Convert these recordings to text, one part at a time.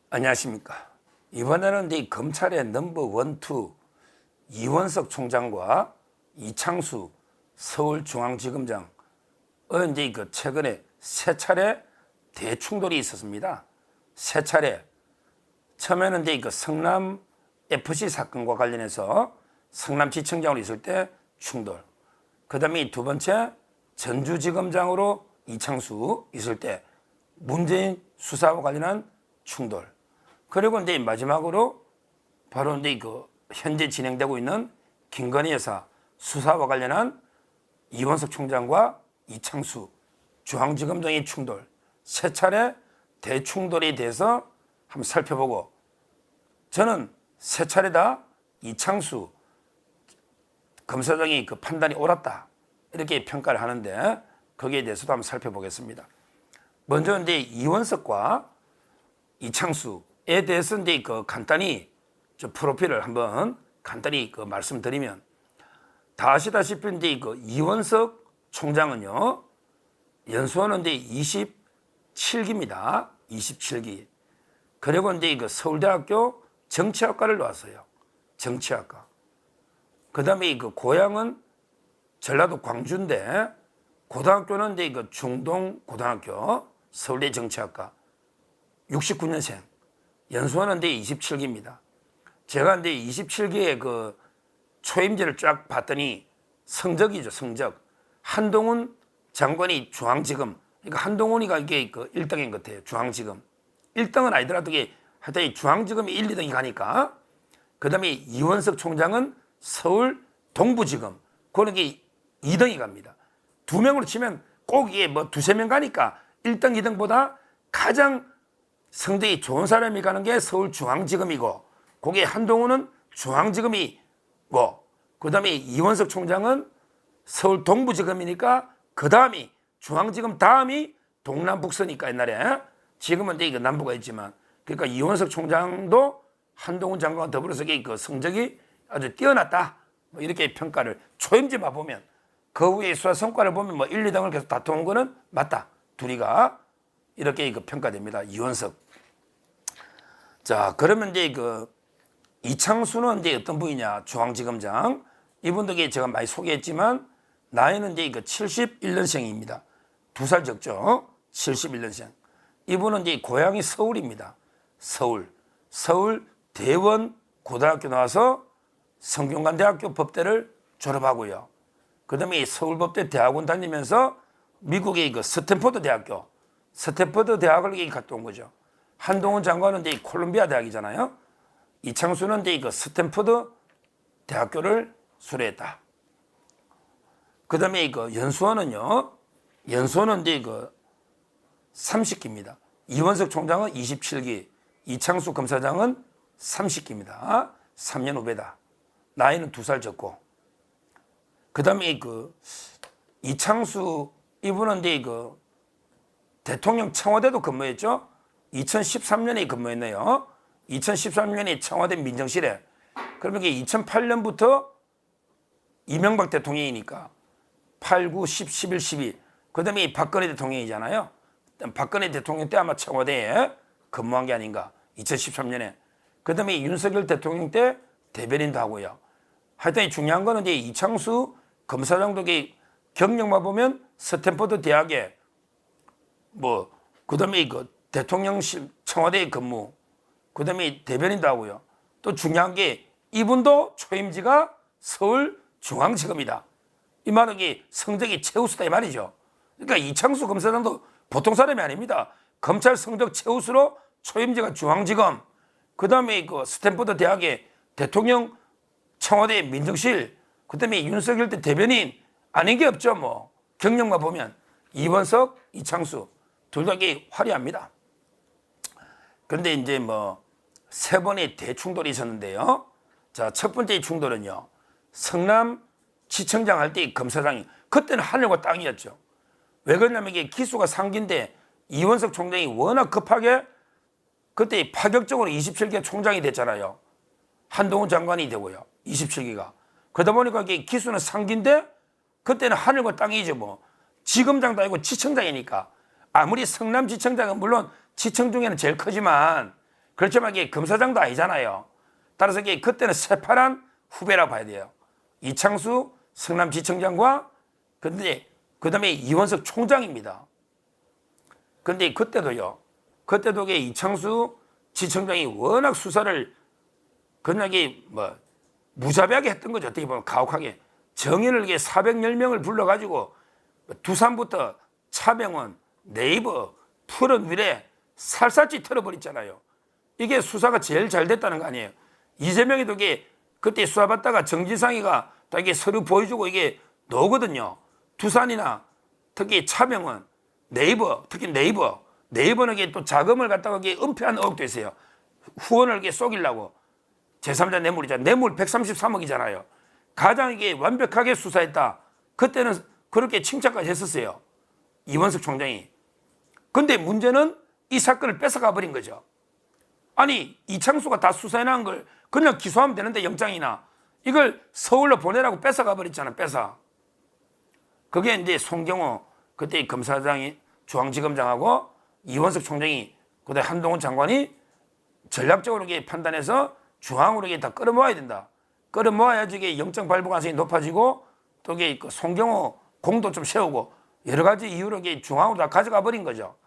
안녕하십니까. 이번에는 이제 검찰의 넘버 원, 투 이원석 총장과 이창수 서울중앙지검장 이제 최근에 세 차례 대충돌이 있었습니다. 세 차례. 처음에는 이제 성남 FC 사건과 관련해서 성남지청장으로 있을 때 충돌. 그다음에 두 번째 전주지검장으로 이창수 있을 때 문재인 수사와 관련한 충돌. 그리고 이제 마지막으로 바로 이제 현재 진행되고 있는 김건희 여사 수사와 관련한 이원석 총장과 이창수 중앙지검장의 충돌, 세 차례 대충돌에 대해서 한번 살펴보고, 저는 세 차례 다 이창수 검사장이 판단이 옳았다 이렇게 평가를 하는데, 거기에 대해서도 한번 살펴보겠습니다. 먼저 이제 이원석과 이창수에 대해서 이제 간단히 프로필을 한번 간단히 말씀드리면, 다 아시다시피 이제 이원석 총장은요, 연수원은 이제 27기입니다. 27기. 그리고 이제 서울대학교 정치학과를 나왔어요. 정치학과. 그 다음에 고향은 전라도 광주인데, 고등학교는 이제 중동고등학교, 서울대 정치학과. 69년생. 연수원은 이제 27기입니다. 제가 이제 27기의 초임제를 쫙 봤더니 성적이죠, 성적. 한동훈 장관이 중앙지검, 그러니까 한동훈이가 이게 1등인 것 같아요, 중앙지검. 1등은 아니더라도 하여튼 중앙지검이 1, 2등이 가니까. 그 다음에 이원석 총장은 서울 동부지검, 그런 게 2등이 갑니다. 두 명으로 치면 꼭 이게 두세 명 가니까 1등, 2등보다 가장 성적이 좋은 사람이 가는 게 서울중앙지검이고, 거기에 한동훈은 중앙지검이고, 그 다음에 이원석 총장은 서울 동부지검이니까 그 다음이 중앙지검 다음이 동남북서니까 옛날에. 지금은 이제 남부가 있지만, 그러니까 이원석 총장도 한동훈 장관과 더불어서 성적이 아주 뛰어났다 이렇게 평가를 초임제만 보면, 그 후에 수사 성과를 보면 1, 2등을 계속 다투는 거는 맞다. 둘이가 이렇게 평가됩니다. 이원석. 자, 그러면 이제 이창수는 이제 어떤 분이냐? 중앙지검장. 이분도 제가 많이 소개했지만 나이는 이제 71년생입니다. 2살 적죠? 71년생. 이분은 이제 고향이 서울입니다. 서울 대원 고등학교 나와서 성균관대학교 법대를 졸업하고요. 그 다음에 서울법대 대학원 다니면서 미국의 스탠포드 대학을 갔다 온 거죠. 한동훈 장관은 이제 콜롬비아 대학이잖아요. 이창수는 이제 스탠포드 대학교를 수료했다. 그 다음에 연수원은요, 연수원은 이제 30기입니다. 이원석 총장은 27기, 이창수 검사장은 30기입니다. 3년 후배다. 나이는 2살 적고. 그 다음에 이창수, 이분은 이제 대통령 청와대도 근무했죠. 2013년에 근무했네요. 2013년에 청와대 민정실에. 그러면 2008년부터 이명박 대통령이니까 8, 9, 10, 11, 12. 그 다음에 박근혜 대통령이잖아요. 박근혜 대통령 때 아마 청와대에 근무한 게 아닌가. 2013년에. 그 다음에 윤석열 대통령 때 대변인도 하고요. 하여튼 중요한 거는 이제 이창수 검사장도 경력만 보면 스탠퍼드 대학에 그 다음에 대통령실 청와대에 근무, 그 다음에 대변인도 하고요. 또 중요한 게 이분도 초임지가 서울중앙지검이다. 이 말은 성적이 최우수다 이 말이죠. 그러니까 이창수 검사장도 보통 사람이 아닙니다. 검찰 성적 최우수로 초임지가 중앙지검, 그 다음에 스탠퍼드 대학의 대통령 청와대 민정실, 그 다음에 윤석열 때 대변인, 아닌 게 없죠. 경력만 보면 이원석, 이창수 둘 다 화려합니다. 그런데 이제 세 번의 대충돌이 있었는데요. 자, 첫 번째 충돌은요, 성남지청장 할 때 검사장이, 그때는 하늘과 땅이었죠. 왜 그러냐면 이게 기수가 상기인데 이원석 총장이 워낙 급하게 그때 파격적으로 27기 총장이 됐잖아요. 한동훈 장관이 되고요. 27기가. 그러다 보니까 이게 기수는 상기인데 그때는 하늘과 땅이죠. 지검장도 아니고 지청장이니까. 아무리 성남지청장은 물론 지청 중에는 제일 크지만 그렇지만 이게 검사장도 아니잖아요. 따라서 이게 그때는 새파란 후배라고 봐야 돼요. 이창수 성남지청장과 그다음에 이원석 총장입니다. 근데 그때도 이게 이창수 지청장이 워낙 수사를 그냥 무자비하게 했던 거죠. 어떻게 보면 가혹하게. 정인을 410명을 불러가지고 두산부터 차병원, 네이버, 푸른 위례 살살지 털어버렸잖아요. 이게 수사가 제일 잘 됐다는 거 아니에요. 이재명이도 그때 수사받다가 정진상이가 이게 서류 보여주고 이게 나오거든요. 두산이나 특히 차병원, 네이버, 특히 네이버는 이게 또 자금을 갖다가 은폐한 의혹도 있어요. 후원을 쏘기려고. 제3자 뇌물이잖아요. 뇌물 133억이잖아요. 가장 이게 완벽하게 수사했다. 그때는 그렇게 칭찬까지 했었어요. 이원석 총장이. 근데 문제는 이 사건을 뺏어가 버린 거죠. 아니, 이창수가 다 수사해놓은 걸 그냥 기소하면 되는데 영장이나 이걸 서울로 보내라고 뺏어가 버렸잖아. 그게 이제 송경호 그때 검사장이 중앙지검장하고 이원석 총장이 그다음에 한동훈 장관이 전략적으로 판단해서 중앙으로 다 끌어모아야 된다. 끌어모아야지 이게 영장 발부 가능성이 높아지고 또 이게 송경호 공도 좀 세우고 여러 가지 이유로 중앙으로 다 가져가 버린 거죠.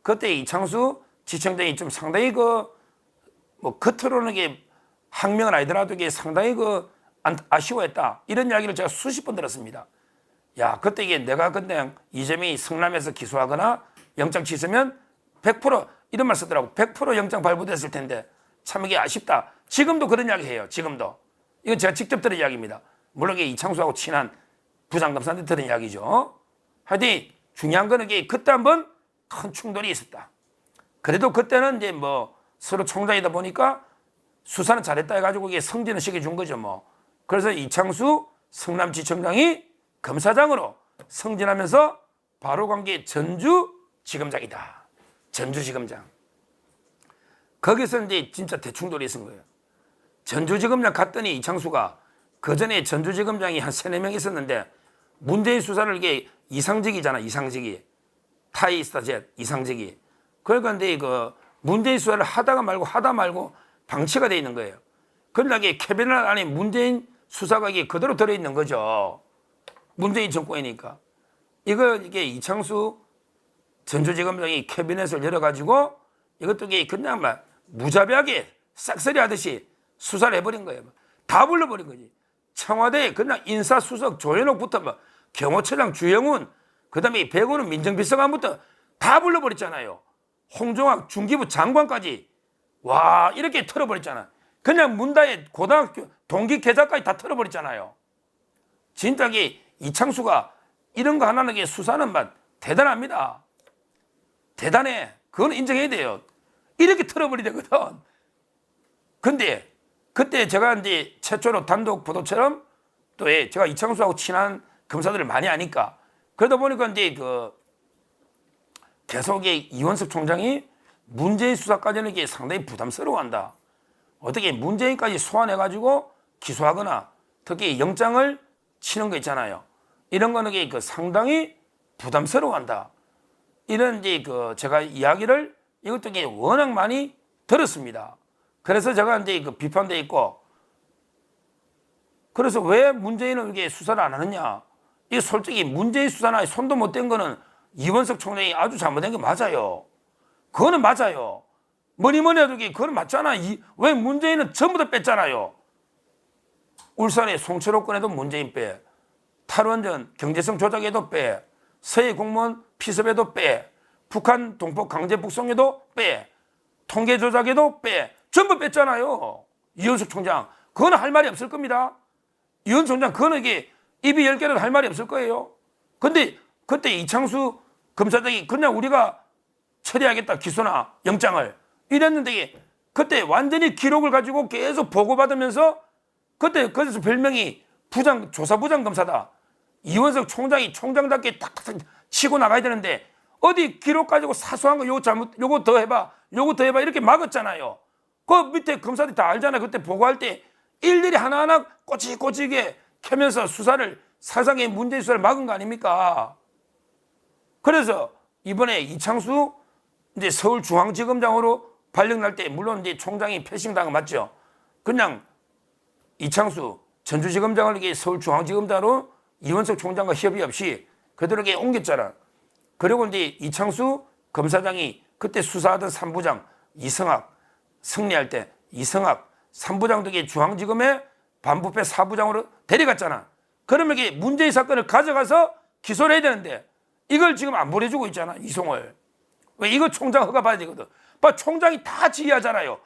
그때 이창수 지청장이 좀 상당히 겉으로는 항명은 아니더라도 상당히 아쉬워했다. 이런 이야기를 제가 수십 번 들었습니다. 야, 그때 내가 그때 이재명이 성남에서 기소하거나 영장 취소면 100% 이런 말 쓰더라고. 100% 영장 발부됐을 텐데 참 이게 아쉽다. 지금도 그런 이야기 해요. 지금도. 이건 제가 직접 들은 이야기입니다. 물론 이게 이창수하고 친한 부장검사한테 들은 이야기죠. 하여튼 중요한 거는 그때 한번 큰 충돌이 있었다. 그래도 그때는 서로 총장이다 보니까 수사는 잘했다 해가지고 성진을 시켜준 거죠. 그래서 이창수 성남지청장이 검사장으로 승진하면서 바로 간 게 전주지검장이다. 전주지검장. 거기서 이제 진짜 대충돌이 있은 거예요. 전주지검장 갔더니 이창수가 그 전에 전주지검장이 한 3-4명 있었는데 문재인 수사를 이상직이잖아. 이상직이. 타이스타젯 이상직이. 그러니까 근데 문재인 수사를 하다 말고 방치가 돼 있는 거예요. 그러니까 캐비넷 안에 문재인 수사가 그대로 들어있는 거죠. 문재인 정권이니까. 이게 이창수 전주지검장이 캐비넷을 열어가지고 이것도 그냥 무자비하게 싹쓸이 하듯이 수사를 해버린 거예요. 다 불러버린 거지. 청와대에 그냥 인사수석 조현옥부터 경호처장 주영훈, 그 다음에 백운은 민정비서관부터 다 불러버렸잖아요. 홍종학 중기부 장관까지. 와, 이렇게 털어버렸잖아. 그냥 문다의 고등학교 동기 계좌까지 다 털어버렸잖아요. 진짜 이창수가 이런 거 하나는 수사는 대단합니다. 대단해. 그건 인정해야 돼요. 이렇게 털어버리거든. 근데 그때 제가 이제 최초로 단독 보도처럼 또 제가 이창수하고 친한 검사들을 많이 아니까 그러다 보니까 이제 계속 이원석 총장이 문재인 수사까지는 상당히 부담스러워한다. 어떻게 문재인까지 소환해가지고 기소하거나 특히 영장을 치는 거 있잖아요. 이런 거는 상당히 부담스러워한다. 이런 이제 제가 이야기를 이것도 워낙 많이 들었습니다. 그래서 제가 이제 비판돼 있고, 그래서 왜 문재인은 이게 수사를 안 하느냐? 이게 솔직히 문재인 수사나 손도 못 댄 거는 이원석 총장이 아주 잘못된 게 맞아요. 그거는 맞아요. 뭐니 해도 그거는 맞잖아. 왜 문재인은 전부 다 뺐잖아요. 울산에 송철호 건에도 문재인 빼, 탈원전 경제성 조작에도 빼, 서해 공무원 피습에도 빼, 북한 동포 강제 북송에도 빼, 통계 조작에도 빼, 전부 뺐잖아요. 이원석 총장. 그거는 할 말이 없을 겁니다. 이원석 총장 그거는 입이 10개라도 할 말이 없을 거예요. 근데 그때 이창수 검사장이 그냥 우리가 처리하겠다, 기소나 영장을 이랬는데 그때 완전히 기록을 가지고 계속 보고받으면서 그때 거기서 별명이 조사부장 검사다. 이원석 총장이 총장답게 탁탁 치고 나가야 되는데 어디 기록 가지고 사소한 거 요거 더 해봐 이렇게 막았잖아요. 그 밑에 검사들이 다 알잖아요. 그때 보고할 때 일일이 하나하나 꼬치꼬치게 캐면서 수사를 사상의 문재인 수사를 막은 거 아닙니까? 그래서 이번에 이창수 이제 서울중앙지검장으로 발령 날 때 물론 이제 총장이 패싱당한 거 맞죠? 그냥 이창수 전주지검장을 이게 서울중앙지검장으로 이원석 총장과 협의 없이 그대로 이렇게 옮겼잖아. 그리고 이제 이창수 검사장이 그때 수사하던 3부장 이성학 승리할 때 이성학 3부장 등의 중앙지검의 반부패 4부장으로 데려갔잖아. 그러면 이게 문제의 사건을 가져가서 기소를 해야 되는데 이걸 지금 안 보내주고 있잖아. 이송을. 왜 이거 총장 허가 받아야 되거든. 총장이 다 지휘하잖아요.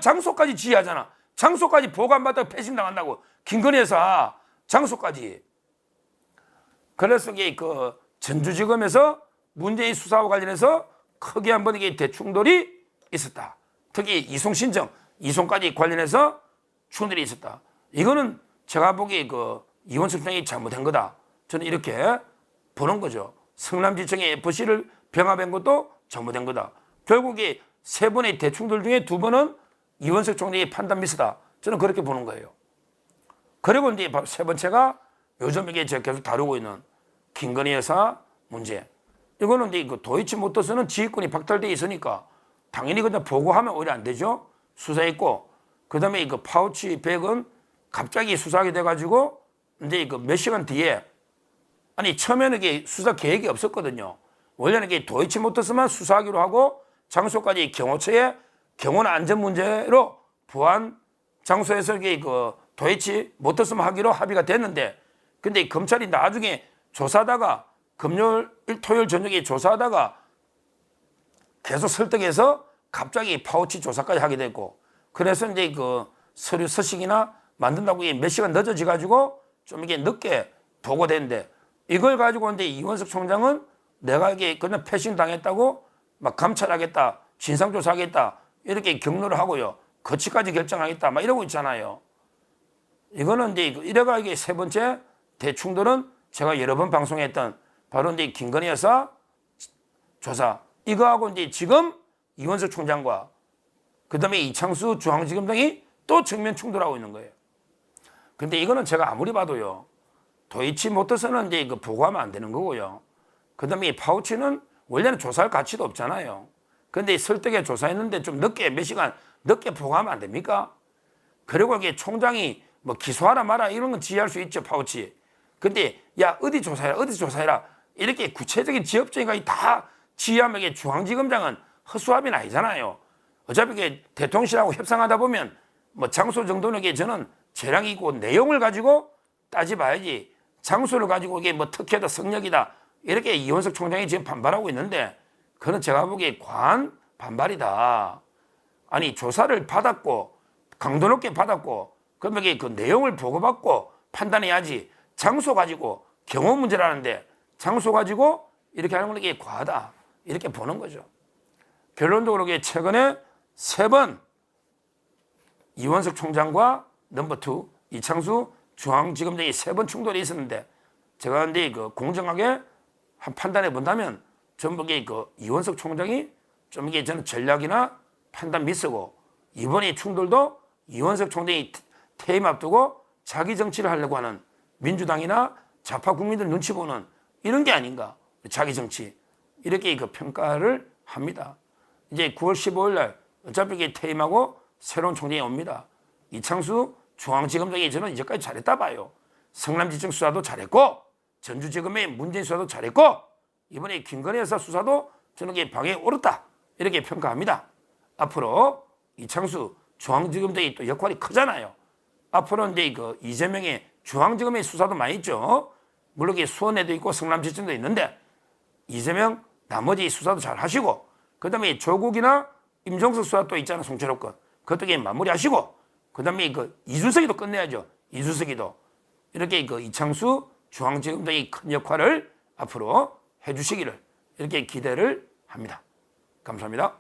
장소까지 지휘하잖아. 장소까지 보고 안 받다가 패싱당한다고. 김건희 여사 장소까지. 그래서 이게 그 전주지검에서 문재인 수사와 관련해서 크게 한번 이게 대충돌이 있었다. 특히 이송 신청, 이송까지 관련해서 충돌이 있었다. 이거는 제가 보기에 그 이원석 총장이 잘못한 거다. 저는 이렇게 보는 거죠. 성남지청의 FC를 병합한 것도 잘못된 거다. 결국에 세 번의 대충돌 중에 두 번은 이원석 총장의 판단 미스다. 저는 그렇게 보는 거예요. 그리고 이제 세 번째가 요즘 이게 제가 계속 다루고 있는 김건희 여사 문제. 이거는 이제 그 도이치모터스는 지휘권이 박탈돼 있으니까 당연히 그냥 보고하면 오히려 안 되죠. 수사했고, 그 다음에 그 파우치 100은 갑자기 수사하게 돼가지고 이제 그 몇 시간 뒤에 아니 처음에는 이게 수사 계획이 없었거든요. 원래는 이게 도이치모터스만 수사하기로 하고 장소까지 경호처의 경호나 안전 문제로 보안 장소에서 이게 그 도이치모터스만 하기로 합의가 됐는데, 근데 검찰이 나중에 조사하다가 금요일, 토요일 저녁에 조사하다가 계속 설득해서 갑자기 파우치 조사까지 하게 됐고, 그래서 이제 그 서류 서식이나 만든다고 몇 시간 늦어져 가지고 좀 이게 늦게 보고됐는데, 이걸 가지고 이제 이원석 총장은 내가 이게 그냥 패싱 당했다고 막 감찰하겠다, 진상조사하겠다 이렇게 격려를 하고요. 거치까지 결정하겠다 막 이러고 있잖아요. 이거는 이제 이래가 이게 세 번째 대충돌은 제가 여러 번 방송했던 바로 이제 김건희 여사 조사, 이거하고 이제 지금 이원석 총장과 그 다음에 이창수 중앙지검장이 또 정면 충돌하고 있는 거예요. 근데 이거는 제가 아무리 봐도요, 도이치모터스는 이제 이거 보고하면 안 되는 거고요. 그 다음에 이 파우치는 원래는 조사할 가치도 없잖아요. 근데 설득에 조사했는데 좀 늦게, 몇 시간 늦게 보고하면 안 됩니까? 그리고 이게 총장이 뭐 기소하라 마라 이런 건 지휘할 수 있죠, 파우치. 근데 야, 어디 조사해라, 어디 조사해라. 이렇게 구체적인 지역적인 다 지휘하면 이게 중앙지검장은 허수아비는 아니잖아요. 어차피 이게 대통령실하고 협상하다 보면 뭐 장소 정도는 이게 저는 재량이 있고 내용을 가지고 따져봐야지, 장소를 가지고 이게 뭐 특혜다, 성역이다 이렇게 이원석 총장이 지금 반발하고 있는데, 그건 제가 보기에 과한 반발이다. 아니 조사를 받았고 강도 높게 받았고 그러면 이게 그 내용을 보고받고 판단해야지, 장소 가지고 경호 문제라는데 장소 가지고 이렇게 하는 건 이게 과하다 이렇게 보는 거죠. 결론적으로 이게 최근에 세 번 이원석 총장과 넘버 2 이창수 중앙지검장이 세 번 충돌이 있었는데, 제가 근데 그 공정하게 판단해 본다면 전부 그 이원석 총장이 좀 이게 저는 전략이나 판단 미스고, 이번에 충돌도 이원석 총장이 퇴임 앞두고 자기 정치를 하려고 하는 민주당이나 좌파 국민들 눈치 보는 이런 게 아닌가, 자기 정치 이렇게 그 평가를 합니다. 이제 9월 15일 날 어차피 이게 퇴임하고 새로운 총장이 옵니다. 이창수 중앙지검장이 저는 이제까지 잘했다 봐요. 성남지청 수사도 잘했고 전주지검의 문재인 수사도 잘했고 이번에 김건희 여사 수사도 저는 이게 방에 옳았다 이렇게 평가합니다. 앞으로 이창수 중앙지검장이 또 역할이 크잖아요. 앞으로 이제 그 이재명의 중앙지검의 수사도 많이 있죠. 물론 이게 수원에도 있고 성남지청도 있는데 이재명 나머지 수사도 잘 하시고, 그 다음에 조국이나 임종석 수사 또 있잖아, 송철호 건. 그것도 마무리하시고, 그 다음에 그 이준석이도 끝내야죠. 이준석이도. 이렇게 그 이창수 중앙지검장이 큰 역할을 앞으로 해주시기를 이렇게 기대를 합니다. 감사합니다.